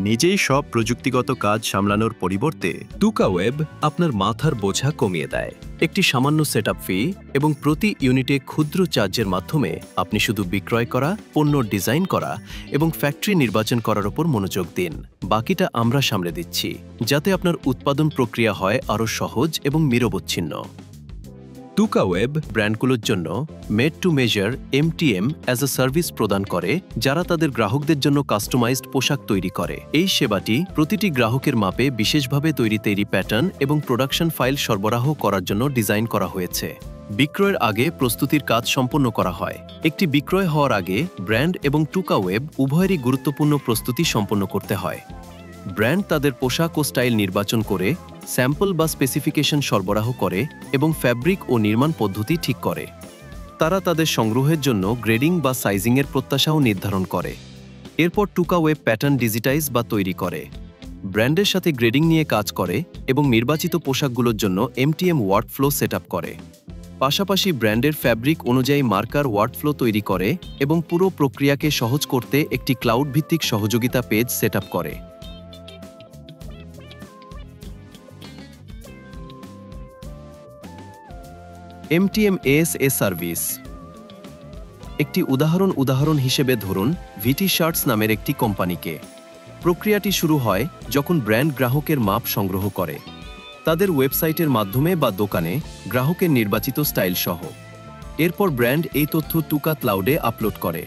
নিজেই সব প্রযুক্তিগত কাজ সামলানোর পরিবর্তে টুকা ওয়েব আপনার মাথার বোঝা কমিয়ে দেয়। একটি সামান্য সেটআপ ফি এবং প্রতি ইউনিটে ক্ষুদ্র চার্জের মাধ্যমে আপনি শুধু বিক্রয় করা, পণ্য ডিজাইন করা এবং ফ্যাক্টরি নির্বাচন করার উপর মনোযোগ দিন। বাকিটা আমরা সামলে দিচ্ছি, যাতে আপনার উৎপাদন প্রক্রিয়া হয় আরও সহজ এবং নিরবচ্ছিন্ন। টুকা ওয়েব ব্র্যান্ডগুলোর জন্য made to measure MTM as a service প্রদান করে, যারা তাদের গ্রাহকদের জন্য কাস্টমাইজড পোশাক তৈরি করে। এই সেবাটি প্রতিটি গ্রাহকের মাপে বিশেষভাবে তৈরি প্যাটার্ন এবং প্রোডাকশন ফাইল সরবরাহ করার জন্য ডিজাইন করা হয়েছে। বিক্রয়ের আগে প্রস্তুতির কাজ সম্পন্ন করা হয়। একটি বিক্রয় হওয়ার আগে ব্র্যান্ড এবং টুকা ওয়েব উভয়েরই গুরুত্বপূর্ণ প্রস্তুতি সম্পন্ন করতে হয়। ব্র্যান্ড তাদের পোশাক ও স্টাইল নির্বাচন করে, স্যাম্পল বা স্পেসিফিকেশন সরবরাহ করে এবং ফ্যাব্রিক ও নির্মাণ পদ্ধতি ঠিক করে। তারা তাদের সংগ্রহের জন্য গ্রেডিং বা সাইজিংয়ের প্রত্যাশাও নির্ধারণ করে। এরপর টুকা ওয়েব প্যাটার্ন ডিজিটাইজ বা তৈরি করে, ব্র্যান্ডের সাথে গ্রেডিং নিয়ে কাজ করে এবং নির্বাচিত পোশাকগুলোর জন্য MTM ওয়ার্কফ্লো সেট আপ করে। পাশাপাশি ব্র্যান্ডের ফ্যাব্রিক অনুযায়ী মার্কার ওয়ার্কফ্লো তৈরি করে এবং পুরো প্রক্রিয়াকে সহজ করতে একটি ক্লাউড ভিত্তিক সহযোগিতা পেজ সেট আপ করে। MTM ASA সার্ভিস একটি উদাহরণ হিসেবে ধরুন ভিটি শার্টস নামের একটি কোম্পানিকে। প্রক্রিয়াটি শুরু হয় যখন ব্র্যান্ড গ্রাহকের মাপ সংগ্রহ করে, তাদের ওয়েবসাইটের মাধ্যমে বা দোকানে গ্রাহকের নির্বাচিত স্টাইল সহ। এরপর ব্র্যান্ড এই তথ্য টুকা ক্লাউডে আপলোড করে।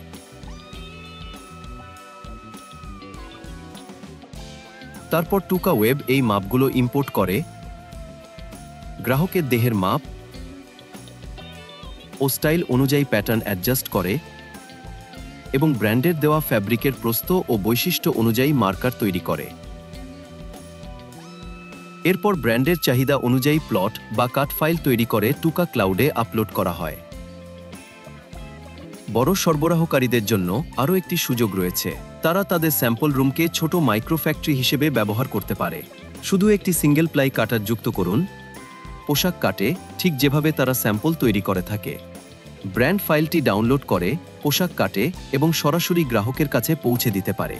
তারপর টুকা ওয়েব এই মাপগুলো ইম্পোর্ট করে, গ্রাহকের দেহের মাপ ও স্টাইল অনুযায়ী প্যাটার্ন অ্যাডজাস্ট করে এবং ব্র্যান্ডের দেওয়া ফ্যাব্রিকের প্রস্থ ও বৈশিষ্ট্য অনুযায়ী মার্কার তৈরি করে। এরপর ব্র্যান্ডের চাহিদা অনুযায়ী প্লট বা কাট ফাইল তৈরি করে টুকা ক্লাউডে আপলোড করা হয়। বড় সরবরাহকারীদের জন্য আরও একটি সুযোগ রয়েছে। তারা তাদের স্যাম্পল রুমকে ছোট মাইক্রো ফ্যাক্টরি হিসেবে ব্যবহার করতে পারে। শুধু একটি সিঙ্গেল প্লাই কাটার যুক্ত করুন, পোশাক কাটে ঠিক যেভাবে তারা স্যাম্পল তৈরি করে থাকে। ব্র্যান্ড ফাইলটি ডাউনলোড করে, পোশাক কাটে এবং সরাসরি গ্রাহকের কাছে পৌঁছে দিতে পারে।